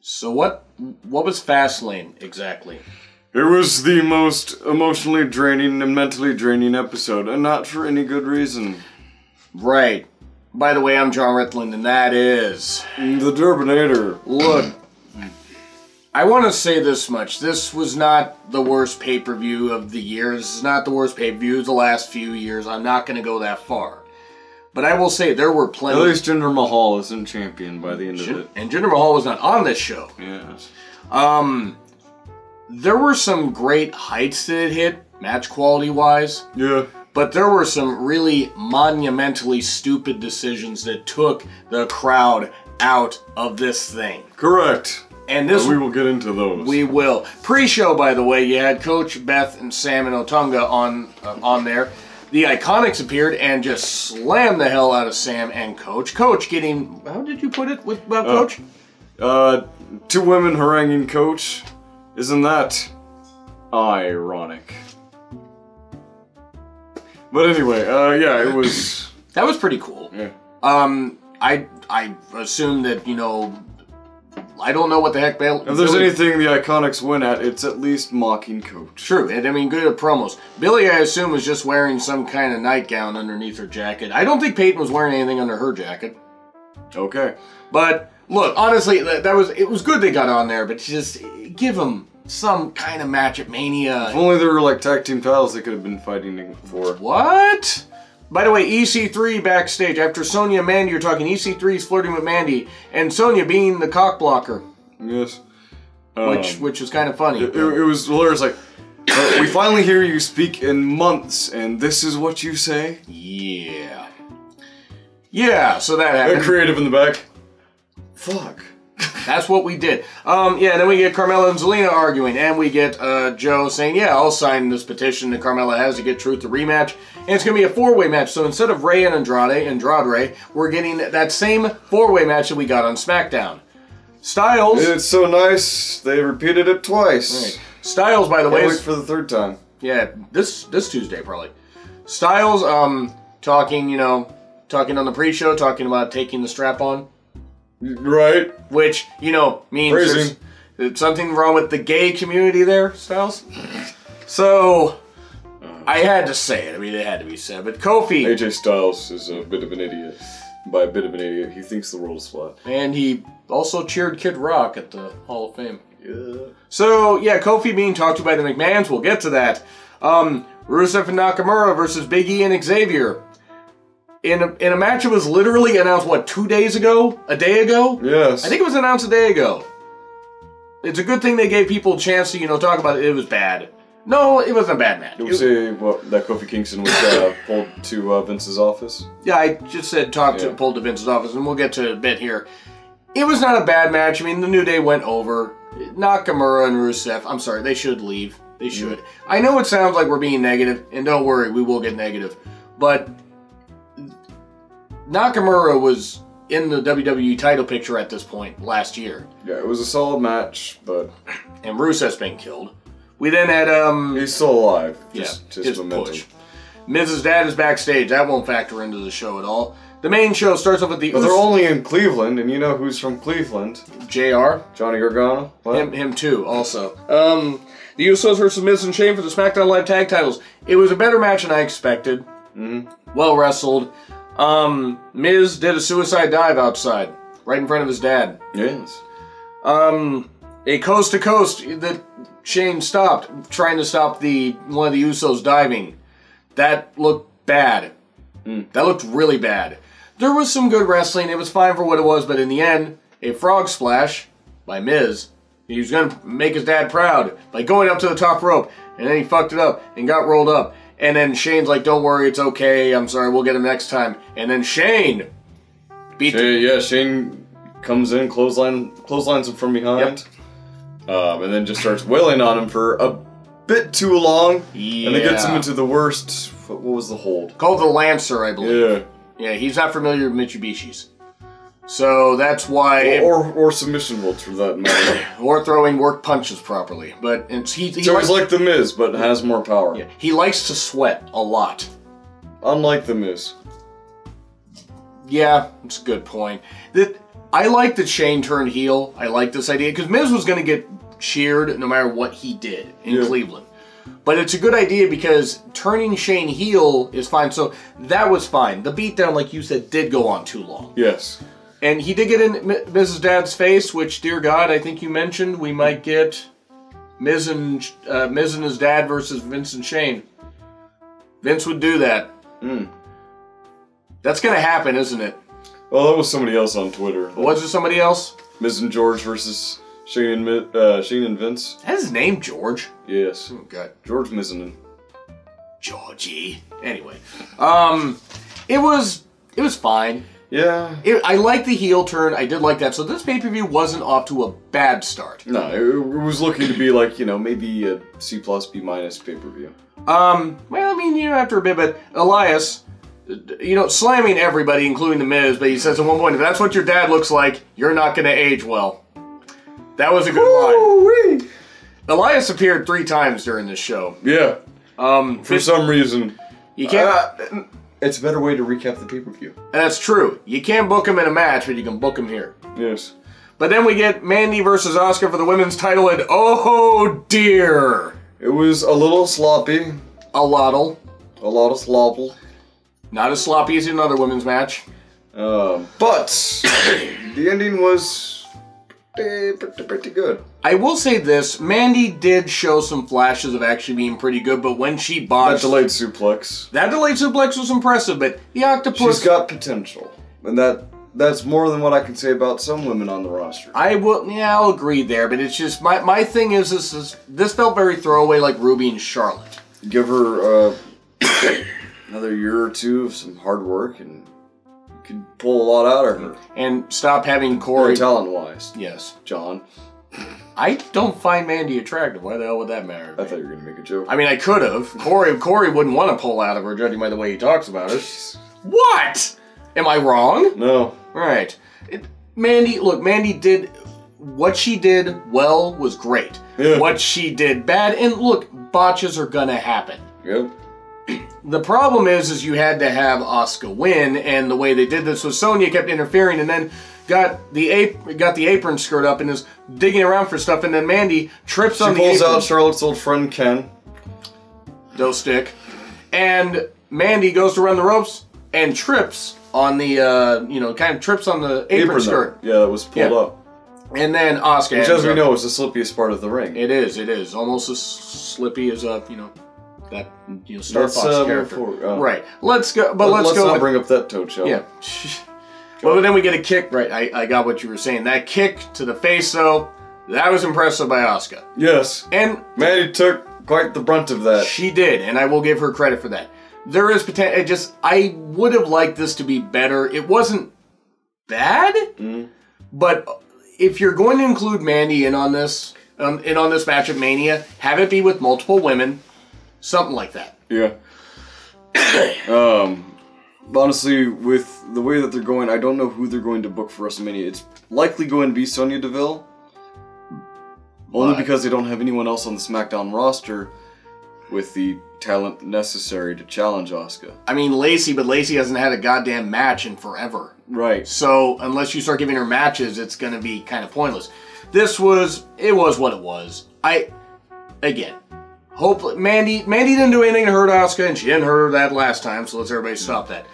So what was Fastlane exactly? It was the most emotionally draining and mentally draining episode, and not for any good reason. Right. By the way, I'm Jonn Ritland, and that is... The Turbinator. Look, I want to say this much. This was not the worst pay-per-view of the year. This is not the worst pay-per-view of the last few years. I'm not going to go that far. But I will say there were plenty... At least Jinder Mahal isn't champion by the end of it. And Jinder Mahal was not on this show. Yes. There were some great heights that it hit, match quality-wise. Yeah. But there were some really monumentally stupid decisions that took the crowd out of this thing. Correct. And this we will get into those. We will. Pre-show, by the way, you had Coach, Beth, and Sam and Otunga on there. The Iconics appeared and just slammed the hell out of Sam and Coach. Coach getting... How did you put it with Coach? Two women haranguing Coach. Isn't that ironic? But anyway, yeah, it was... That was pretty cool. Yeah. I assume that, you know... I don't know what the heck... If there's anything the Iconics win at, it's at least mocking Coach. True, and I mean, good at promos. Billy, I assume, was just wearing some kind of nightgown underneath her jacket. I don't think Peyton was wearing anything under her jacket. Okay. But, look, honestly, it was good they got on there, but just give them some kind of match at Mania. If only there were, like, tag team titles they could have been fighting for. What? By the way, EC3 backstage. After Sonya and Mandy are talking, EC3's flirting with Mandy, and Sonya being the cock blocker. Yes. Which was kind of funny. It was hilarious, like, we finally hear you speak in months, and this is what you say? Yeah. Yeah, so that happened. And creative in the back. Fuck. That's what we did. Yeah, and then we get Carmella and Zelina arguing, and we get Joe saying, yeah, I'll sign this petition that Carmella has to get Truth to rematch, and it's going to be a four-way match. So instead of Rey and Andrade, we're getting that same four-way match that we got on SmackDown. Styles... It's so nice, they repeated it twice. Right. Styles, by the way... Wait for the third time. Yeah, this Tuesday, probably. Styles, talking on the pre-show, talking about taking the strap on. Right. Which, means there's something wrong with the gay community there, Styles. So, I had to say it. I mean, it had to be said. But Kofi... AJ Styles is a bit of an idiot. By a bit of an idiot, he thinks the world is flat. And he also cheered Kid Rock at the Hall of Fame. Yeah. So, yeah, Kofi being talked to by the McMahons. We'll get to that. Rusev and Nakamura versus Big E and Xavier. In a match that was literally announced, what, 2 days ago? A day ago? Yes. I think it was announced a day ago. It's a good thing they gave people a chance to, talk about it. It was bad. No, it wasn't a bad match. Did we say that Kofi Kingston was pulled to Vince's office? Yeah, I just said pulled to Vince's office, and we'll get to a bit here. It was not a bad match. I mean, the New Day went over. Nakamura and Rusev, I'm sorry, they should leave. They should. Mm. I know it sounds like we're being negative, and don't worry, we will get negative. But... Nakamura was in the WWE title picture at this point last year. Yeah, it was a solid match, but... And Rusev's been killed. We then had, He's still alive. Just his push. Miz's dad is backstage. That won't factor into the show at all. The main show starts off with the... But they're only in Cleveland, and you know who's from Cleveland. JR. Johnny Gargano. What? Him too, also. The Usos versus Miz and Shane for the SmackDown Live Tag titles. It was a better match than I expected. Mm-hmm. Well wrestled. Miz did a suicide dive outside, right in front of his dad. Yes. A coast to coast that Shane stopped, trying to stop one of the Usos diving. That looked bad. That looked really bad. There was some good wrestling. It was fine for what it was, but in the end, a frog splash by Miz. He was going to make his dad proud by going up to the top rope, and then he fucked it up and got rolled up. And then Shane's like, don't worry, it's okay. I'm sorry, we'll get him next time. And then Shane beat Shane comes in, clotheslines him from behind. Yep. And then just starts wailing on him for a bit too long. Yeah. And it gets him into the worst... What was the hold? Called the Lancer, I believe. Yeah. Yeah, he's not familiar with Mitsubishis. So that's why... Or submission holds, for that matter. Or throwing work punches properly. But he's like The Miz, but has more power. Yeah, he likes to sweat a lot. Unlike The Miz. Yeah, it's a good point. I like that Shane turned heel. I like this idea because Miz was going to get cheered no matter what he did in Cleveland. But it's a good idea because turning Shane heel is fine. So that was fine. The beatdown, like you said, did go on too long. Yes. And he did get in Miz's dad's face, which, dear God, I think you mentioned we might get Miz and his dad versus Vince and Shane. Vince would do that. That's going to happen, isn't it? Well, that was somebody else on Twitter. Was it somebody else? Miz and George versus Shane and Vince. That's his name, George. Yes. Oh, God. George Mizanin. Georgie. Anyway. It was fine. Yeah. I like the heel turn. I did like that. So this pay-per-view wasn't off to a bad start. No, it was looking to be like, maybe a C+, B- pay-per-view. Well, I mean, after a bit, but Elias, slamming everybody, including The Miz, but he says at one point, if that's what your dad looks like, you're not going to age well. That was a good line. Elias appeared 3 times during this show. Yeah. For some reason. You can't... It's a better way to recap the pay-per-view. That's true. You can't book him in a match, but you can book him here. Yes. But then we get Mandy versus Asuka for the women's title, and oh dear! It was a little sloppy. A lot of slopple. Not as sloppy as another women's match. But the ending was pretty good. I will say this, Mandy did show some flashes of actually being pretty good, but when she botched... That delayed suplex. That delayed suplex was impressive, but the octopus... She's got potential. And that's more than what I can say about some women on the roster. I'll agree there, but it's just, my thing is, this felt very throwaway like Ruby and Charlotte. Give her another year or two of some hard work and you can pull a lot out of her. And stop having Corey... talent-wise. Yes. John. I don't find Mandy attractive. Why the hell would that matter? I thought you were going to make a joke. I mean, I could have. Corey wouldn't want to pull out of her, judging by the way he talks about her. What? Am I wrong? No. Right. Mandy did... What she did well was great. Yeah. What she did bad... And look, botches are gonna happen. Yep. The problem is you had to have Asuka win, and the way they did this was Sonya kept interfering and then got the apron skirt up and is digging around for stuff, and then Mandy trips on the apron. She pulls out Charlotte's old friend Ken. Dough stick. And Mandy goes to run the ropes and trips on the, kind of trips on the apron skirt. Yeah, that was pulled up. And then Asuka... Which, as we know, is the slippiest part of the ring. It is. Almost as slippy as, Star Fox character. Right. Let's go... But let's go... not bring up that toad shell. Yeah. Well, then we get a kick. Right, I got what you were saying. That kick to the face, though, that was impressive by Asuka. Yes. And... Mandy took quite the brunt of that. She did, and I will give her credit for that. There is potential... I would have liked this to be better. It wasn't bad, but if you're going to include Mandy in on this match at Mania, have it be with multiple women, something like that. Yeah. Honestly, with the way that they're going, I don't know who they're going to book for WrestleMania. It's likely going to be Sonya Deville. Only because they don't have anyone else on the SmackDown roster with the talent necessary to challenge Asuka. I mean, Lacey, but Lacey hasn't had a goddamn match in forever. Right. So, unless you start giving her matches, it's going to be kind of pointless. It was what it was. Hopefully, Mandy didn't do anything to hurt Asuka, and she didn't hurt her that last time, so let's everybody stop that.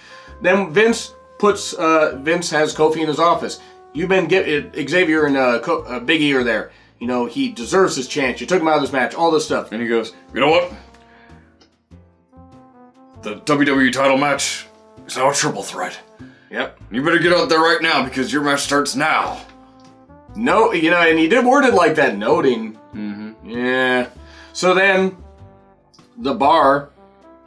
Then Vince has Kofi in his office. You've been Xavier and Big E are there. He deserves his chance. You took him out of this match, all this stuff. And he goes, you know what? The WWE title match is now a triple threat. Yep. You better get out there right now because your match starts now. No, and he did word it like that, noting. Mm-hmm. Yeah. So then, the Bar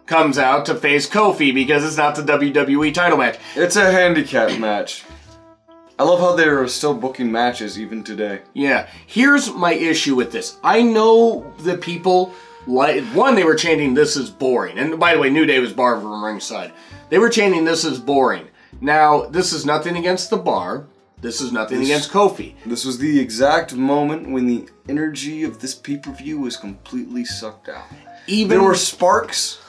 comes out to face Kofi because it's not the WWE title match. It's a handicap match. I love how they're still booking matches even today. Yeah. Here's my issue with this. I know the people... they were chanting, this is boring. And by the way, New Day was barred from ringside. They were chanting, this is boring. Now, this is nothing against the Bar. This is nothing against Kofi. This was the exact moment when the energy of this pay-per-view was completely sucked out. There were sparks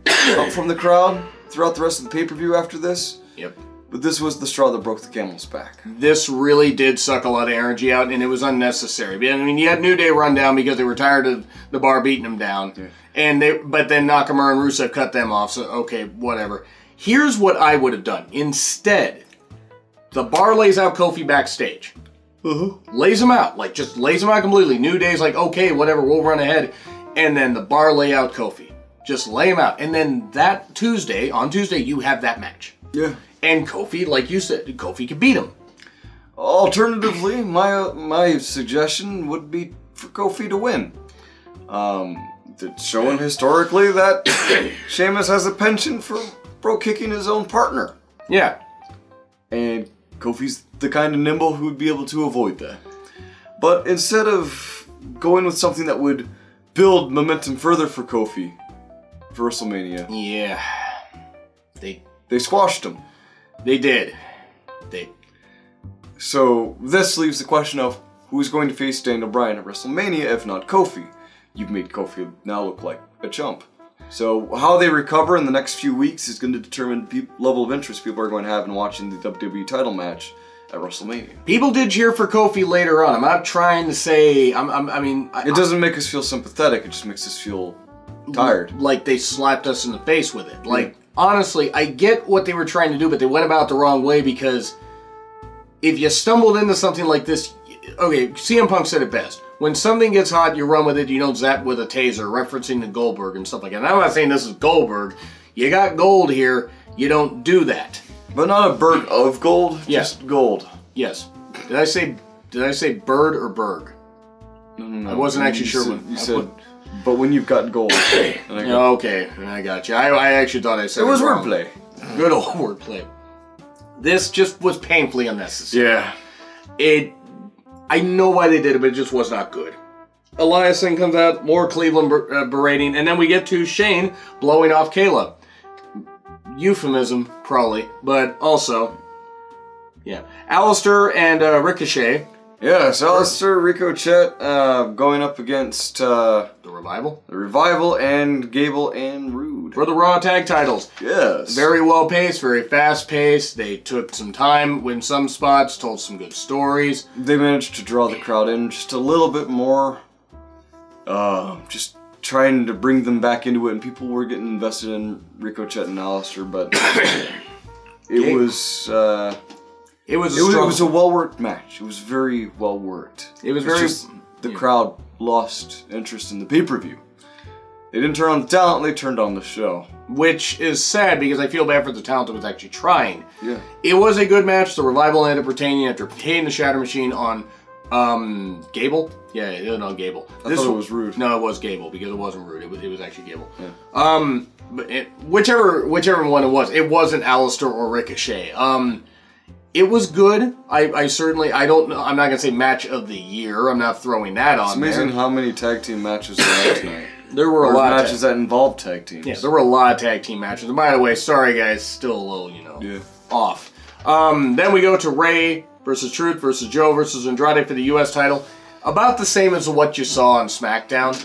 up from the crowd throughout the rest of the pay-per-view after this. Yep. But this was the straw that broke the camel's back. This really did suck a lot of energy out, and it was unnecessary. I mean, you had New Day run down because they were tired of the Bar beating them down. Yeah. But then Nakamura and Rusev cut them off, so okay, whatever. Here's what I would have done. Instead, the Bar lays out Kofi backstage. Lays him out. Like, just lays him out completely. New Day's like, okay, whatever, we'll run ahead. And then the Bar lay out Kofi. Just lay him out. And then on Tuesday, you have that match. Yeah. And Kofi, like you said, Kofi could beat him. Alternatively, my suggestion would be for Kofi to win. It's showing historically that Sheamus has a penchant for bro-kicking his own partner. Yeah. And Kofi's the kind of nimble who would be able to avoid that. But instead of going with something that would build momentum further for Kofi for WrestleMania. Yeah. They squashed him. They did. So this leaves the question of who's going to face Daniel Bryan at WrestleMania if not Kofi. You've made Kofi now look like a chump. So how they recover in the next few weeks is going to determine the level of interest people are going to have in watching the WWE title match at WrestleMania. People did cheer for Kofi later on. I'm not trying to say... It doesn't make us feel sympathetic. It just makes us feel tired. Like they slapped us in the face with it. Like, honestly, I get what they were trying to do, but they went about it the wrong way because if you stumbled into something like this... Okay, CM Punk said it best. When something gets hot, you run with it, you don't zap with a taser, referencing to Goldberg and stuff like that. And I'm not saying this is Goldberg. You got gold here. You don't do that. But not a bird of gold, just gold. Yes. Did I say bird or Berg? No. I wasn't actually sure when you said. But when you've got gold. Okay, I got you. I actually thought I said it was wordplay. Good old wordplay. This just was painfully unnecessary. Yeah. I know why they did it, but it just was not good. Eliason comes out, more Cleveland berating, and then we get to Shane blowing off Kayla. Euphemism, probably, but also, yeah. Alistair and Ricochet. Yes, Alistair, Ricochet going up against the Revival. The Revival and Gable and Rude. For the Raw Tag titles. Yes. Very well paced, very fast paced. They took some time in some spots, told some good stories. They managed to draw the crowd in just a little bit more. Just trying to bring them back into it, and people were getting invested in Ricochet and Alistair, but it was a well-worked match. It was very well-worked. It was the crowd lost interest in the pay-per-view. They didn't turn on the talent, they turned on the show. Which is sad, because I feel bad for the talent that was actually trying. Yeah. It was a good match. The Revival ended up retaining after retaining the Shatter Machine on Gable? Yeah, it was on Gable. I thought it was Rude. No, it was Gable, because it wasn't Rude. It was actually Gable. Yeah. But whichever one it wasn't Alistair or Ricochet. It was good. I certainly, I don't know, I'm not going to say match of the year. I'm not throwing that on there. It's amazing how many tag team matches there were tonight. There were a lot of matches that involved tag teams. Yeah, there were a lot of tag team matches. And by the way, sorry guys, still a little, off. Then we go to Ray versus Truth versus Joe versus Andrade for the U.S. title. About the same as what you saw on SmackDown.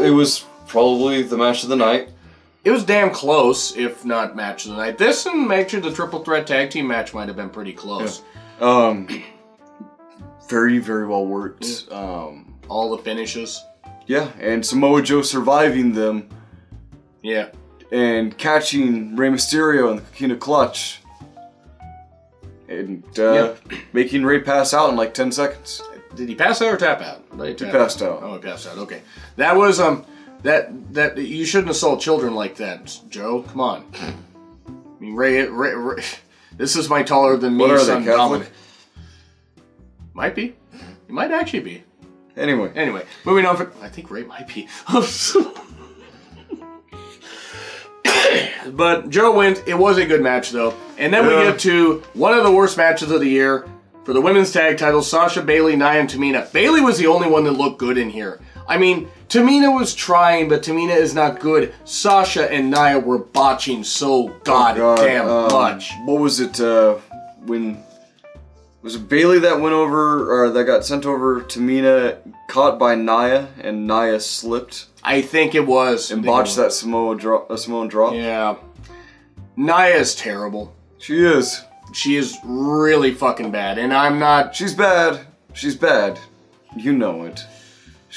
It was probably the match of the night. It was damn close, if not match of the night. This and actually the triple threat tag team match might have been pretty close. Yeah. Very, very well worked. All the finishes. Yeah, and Samoa Joe surviving them. Yeah. And catching Rey Mysterio in the Coquina Clutch. And making Rey pass out in like 10 seconds. Did he pass out or tap out? He passed out. Oh, he passed out. Okay. That was, that you shouldn't assault children like that, Joe. Come on. I mean, Ray this is my taller than me son Dominic. Might be. He might actually be. Anyway, moving on. I think Ray might be. But Joe wins. It was a good match, though. And then we get to one of the worst matches of the year for the women's tag titles: Sasha, Bayley, Nia, and Tamina. Bayley was the only one that looked good in here. I mean, Tamina was trying, but Tamina is not good. Sasha and Nia were botching so goddamn much. What was it? When was it Bayley that went over, or that got sent over? Tamina caught by Nia, and Nia slipped. I think it was. And botched that Samoan drop. Yeah. Nia's terrible. She is. She is really fucking bad, and I'm not... She's bad. She's bad. You know it.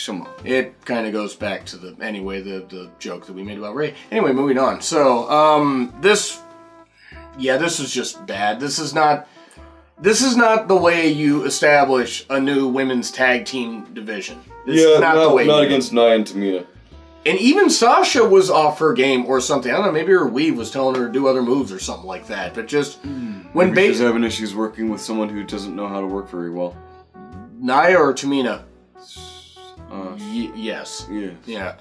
Come on. It kind of goes back to the joke that we made about Ray. Anyway, moving on. So, this is just bad. This is not the way you establish a new women's tag team division. This is not against Nia and Tamina. And even Sasha was off her game or something. I don't know, maybe her weave was telling her to do other moves or something like that. But just when maybe she's having issues working with someone who doesn't know how to work very well. Nia or Tamina? Yes. Yeah.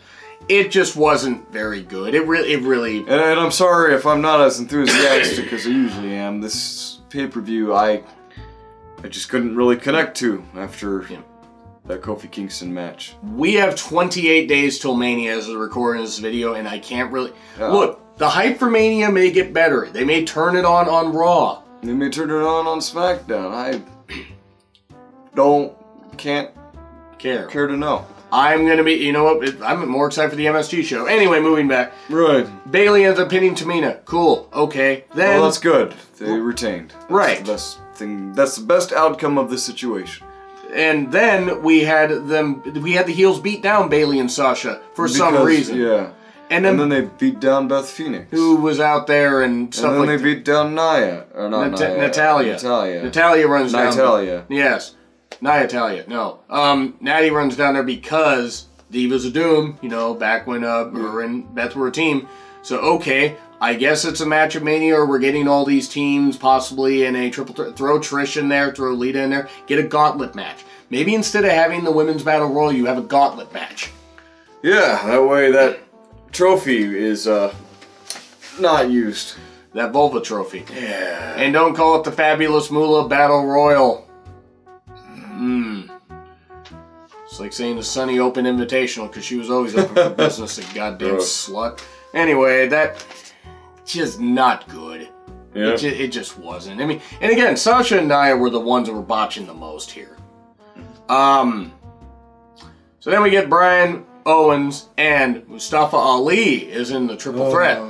It just wasn't very good. It really. And I'm sorry if I'm not as enthusiastic as I usually am. This pay-per-view, I just couldn't really connect to after that Kofi Kingston match. We have 28 days till Mania as we're recording this video, and I can't really... Look, the hype for Mania may get better. They may turn it on Raw. They may turn it on SmackDown. I can't care to know. I'm going to be... You know what? I'm more excited for the MSG show. Anyway, moving back. Right. Bayley ends up pinning Tamina. Cool. Okay. Then... Well, that's good. They retained. Right. The best thing. That's the best outcome of this situation. And then we had the heels beat down Bayley and Sasha for some reason. Yeah. And then they beat down Beth Phoenix, who was out there and stuff like that. And then they beat down Nia. Or not Nia. Natalia. Natalia runs down. Natalia. Yes. Natalia. No. Natty runs down there because Divas of Doom, back when her and Beth were a team. So, okay, I guess it's a match of Mania, or we're getting all these teams possibly in a triple threat. Throw Trish in there, throw Lita in there, get a gauntlet match. Maybe instead of having the Women's Battle Royal, you have a gauntlet match. Yeah, that way that trophy is not used. That Vulva trophy. Yeah. And don't call it the Fabulous Moolah Battle Royal. It's like saying the Sunny Open Invitational, because she was always open for business, a goddamn slut. Anyway, that just not good. Yeah. It just wasn't. I mean, and again, Sasha and Nia were the ones that were botching the most here. So then we get Brian Owens and Mustafa Ali is in the triple threat.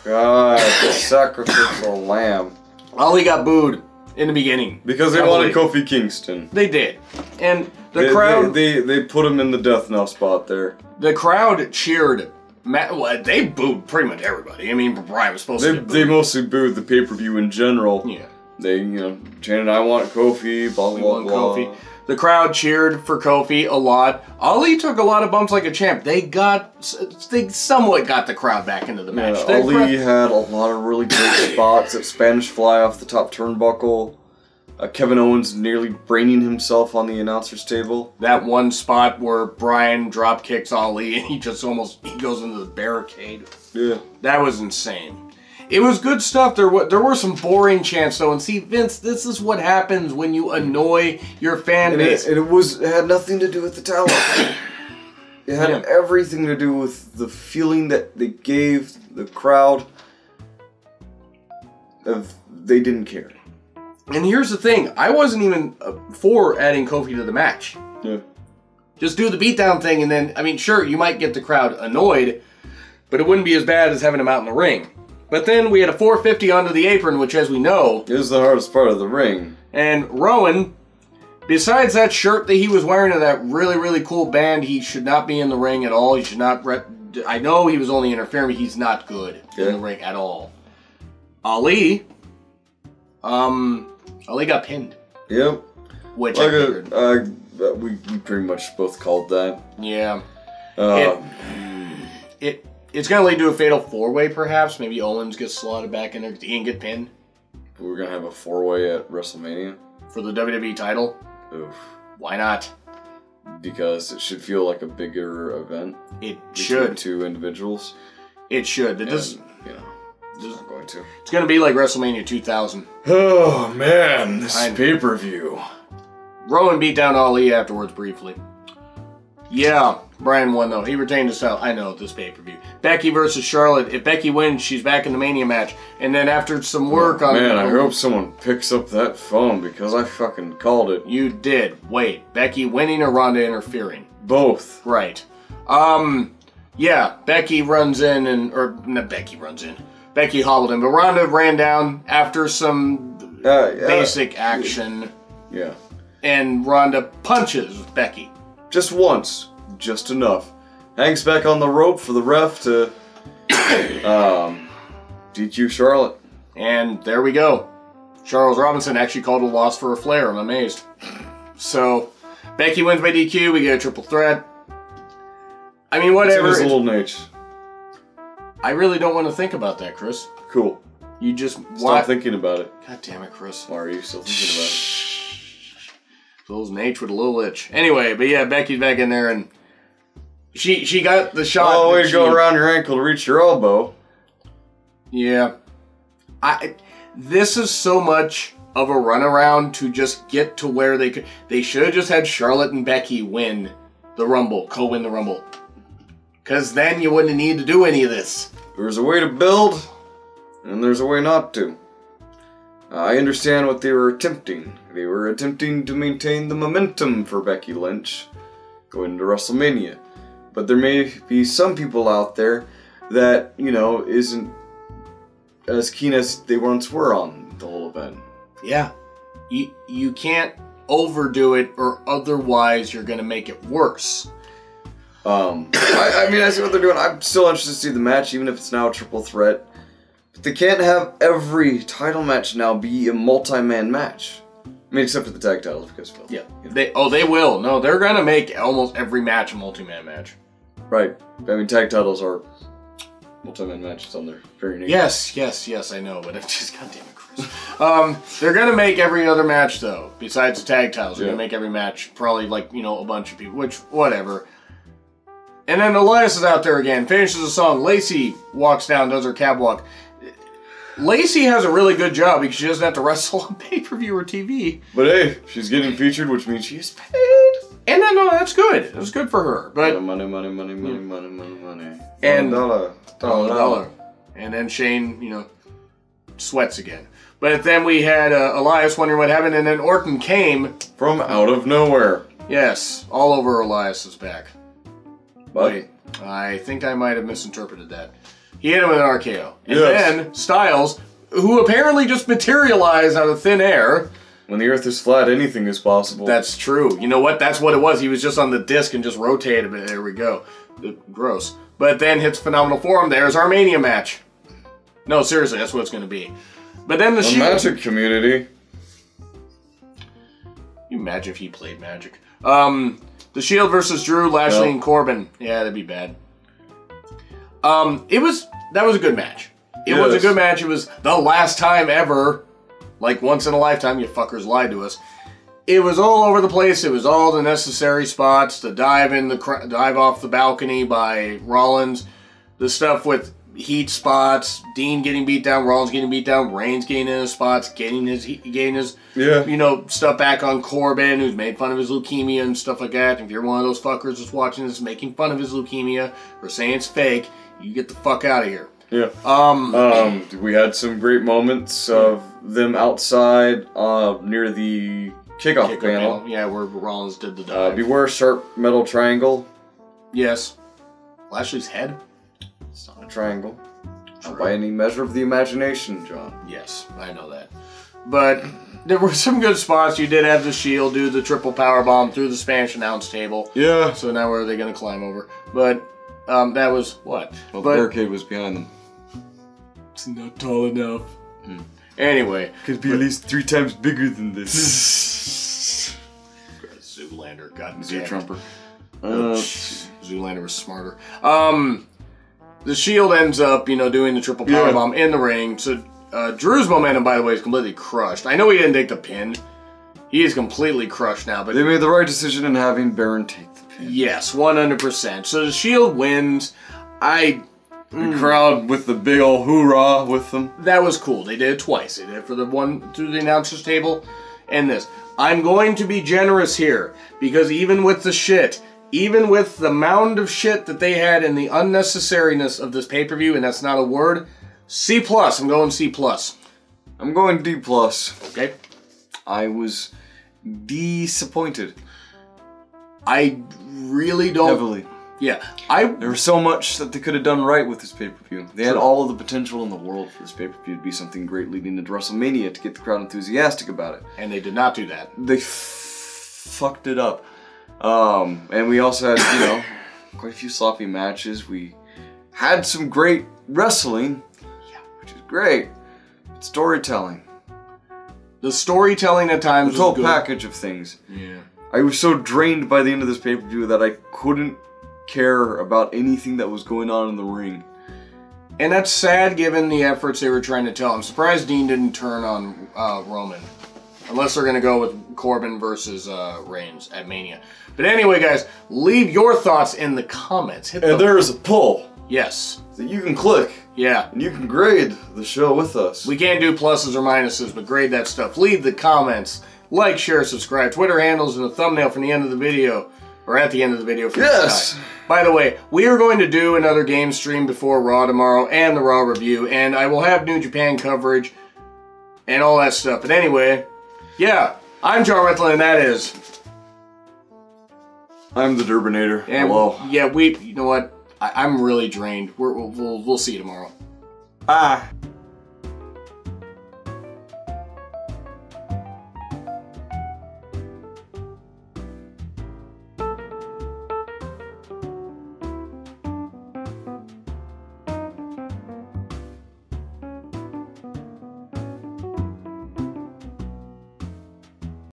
God, the sacrificial lamb. Ali got booed in the beginning. Because they wanted Kofi Kingston. They did. And the crowd... They put him in the death knell spot there. The crowd cheered. They booed pretty much everybody. I mean, Brian was supposed to. They mostly booed the pay-per-view in general. Yeah. They, chanted, I want Kofi, blah, blah, blah. Kofi. The crowd cheered for Kofi a lot. Ali took a lot of bumps like a champ. They somewhat got the crowd back into the match. Yeah, Ali had a lot of really great spots at Spanish Fly off the top turnbuckle. Kevin Owens nearly braining himself on the announcer's table. That one spot where Brian drop kicks Ali and he goes into the barricade. Yeah. That was insane. It was good stuff. There were some boring chants though, and see, Vince, this is what happens when you annoy your fan base. It had nothing to do with the talent. It had everything to do with the feeling that they gave the crowd of they didn't care. And here's the thing, I wasn't even for adding Kofi to the match. Yeah. Just do the beatdown thing, and then, I mean, sure, you might get the crowd annoyed, but it wouldn't be as bad as having him out in the ring. But then we had a 450 onto the apron, which, as we know, is the hardest part of the ring. And Rowan, besides that shirt that he was wearing of that really, really cool band, he should not be in the ring at all. He should not I know he was only interfering, but he's not good in the ring at all. Ali got pinned. Yep. Which I figured. We pretty much both called that. Yeah. It's going to lead to a fatal four-way, perhaps. Maybe Owens gets slotted back in there because he didn't get pinned. We're going to have a four-way at WrestleMania. For the WWE title? Oof. Why not? Because it should feel like a bigger event. It should. Two individuals. It should. But it's not going to. It's going to be like WrestleMania 2000. Oh, man. This pay-per-view. Rowan beat down Ali afterwards briefly. Yeah, Brian won though. He retained his title. I know, this pay-per-view. Becky versus Charlotte. If Becky wins, she's back in the Mania match. And then after some work on... Man, I hope someone picks up that phone because I fucking called it. You did. Wait, Becky winning or Ronda interfering? Both. Right. Yeah, Becky runs in Becky hobbled in, but Ronda ran down after some basic action. Yeah. And Ronda punches Becky. Just once. Just enough. Hangs back on the rope for the ref to DQ Charlotte. And there we go. Charles Robinson actually called a loss for a Flair. I'm amazed. So, Becky wins by DQ. We get a triple threat. I mean, whatever. It's a little Nate. I really don't want to think about that, Chris. Cool. You just... Stop thinking about it. God damn it, Chris. Why are you still thinking about it? Those Nate with a little itch. Anyway, but yeah, Becky's back in there, and she got the shot. Oh, way to go around your ankle to reach your elbow. Yeah. This is so much of a runaround to just get to where they could. They should have just had Charlotte and Becky win the Rumble, co-win the Rumble. Because then you wouldn't need to do any of this. There's a way to build, and there's a way not to. I understand what they were attempting. They were attempting to maintain the momentum for Becky Lynch going into WrestleMania. But there may be some people out there that, you know, isn't as keen as they once were on the whole event. Yeah. You can't overdo it, or otherwise you're going to make it worse. I mean, I see what they're doing. I'm still interested to see the match, even if it's now a triple threat. But they can't have every title match now be a multi-man match. I mean, except for the tag titles, because Phil. Yeah. They will. No, they're going to make almost every match a multi-man match. Right. I mean, tag titles are multi-man matches on their very name. Yes, I know, but it's just, goddamn it, Chris. They're going to make every other match, though, besides the tag titles. They're going to make every match probably, like, you know, a bunch of people, which, whatever. And then Elias is out there again, finishes the song. Lacey walks down, does her catwalk. Lacey has a really good job because she doesn't have to wrestle on pay-per-view or TV. But hey, she's getting featured, which means she is paid. And then, no, that's good. That's good for her. But money. And dollar. And then Shane, you know, sweats again. But then we had Elias wondering what happened, and then Orton came. From out of nowhere. Yes, all over Elias's back. But wait, I think I might have misinterpreted that. He hit him with an RKO. And then Styles, who apparently just materialized out of thin air. When the earth is flat, anything is possible. That's true. You know what? That's what it was. He was just on the disc and just rotated it. There we go. Gross. But then hits Phenomenal Forum. There's our Mania match. No, seriously, that's what it's going to be. But then the Magic community. You imagine if he played Magic. The Shield versus Drew, Lashley, and Corbin. Yeah, that'd be bad. That was a good match. It was a good match. It was the last time ever, like once in a lifetime, you fuckers lied to us. It was all over the place. It was all the necessary spots. The dive off the balcony by Rollins. The stuff with heat spots. Dean getting beat down. Rollins getting beat down. Reigns getting in his spots. Getting his you know, stuff back on Corbin, who's made fun of his leukemia and stuff like that. If you're one of those fuckers that's watching this making fun of his leukemia or saying it's fake, you get the fuck out of here. Yeah. We had some great moments of them outside near the kickoff panel. Yeah, where Rollins did the dive. Beware sharp metal triangle. Yes. Lashley's head? It's not a triangle. Not by any measure of the imagination, John. Yes, I know that. But there were some good spots. You did have the Shield do the triple powerbomb through the Spanish announce table. Yeah. So now where are they going to climb over? But that was what? Well, the barricade was behind them. It's not tall enough. Anyway. Could be at least 3 times bigger than this. Zoolander, goddamn. Trumper. Zoolander was smarter. The Shield ends up, you know, doing the triple powerbomb in the ring. So Drew's momentum, by the way, is completely crushed. I know he didn't take the pin. He is completely crushed now. But they made the right decision in having Baron take the pin. Yes, 100%. So the Shield wins. The crowd with the big ol' hoorah with them. That was cool. They did it twice. They did it for the one through the announcer's table and this. I'm going to be generous here because even with the shit, even with the mound of shit that they had and the unnecessariness of this pay-per-view, and that's not a word, C+. I'm going C+. I'm going D+. Okay. I was disappointed. I really don't... Heavily. Yeah, there was so much that they could have done right with this pay-per-view. They had all of the potential in the world for this pay-per-view to be something great leading into WrestleMania to get the crowd enthusiastic about it. And they did not do that. They fucked it up. And we also had, you know, quite a few sloppy matches. We had some great wrestling, which is great. But storytelling. The storytelling at times was the whole good. package of things. Yeah. I was so drained by the end of this pay-per-view that I couldn't care about anything that was going on in the ring. And that's sad given the efforts they were trying to tell. I'm surprised Dean didn't turn on Roman. Unless they're going to go with Corbin versus Reigns at Mania. But anyway, guys, leave your thoughts in the comments. And there is a poll. Yes. That you can click. Yeah. And you can grade the show with us. We can't do pluses or minuses, but grade that stuff. Leave the comments. Like, share, subscribe. Twitter handles and a thumbnail from the end of the video. Or at the end of the video for this guy. By the way, we are going to do another game stream before Raw tomorrow and the Raw review. And I will have New Japan coverage and all that stuff. But anyway, yeah, I'm Jonn Ritland, and that is... I'm the Durbinator. And hello. Yeah, you know what? I'm really drained. We'll see you tomorrow. Bye.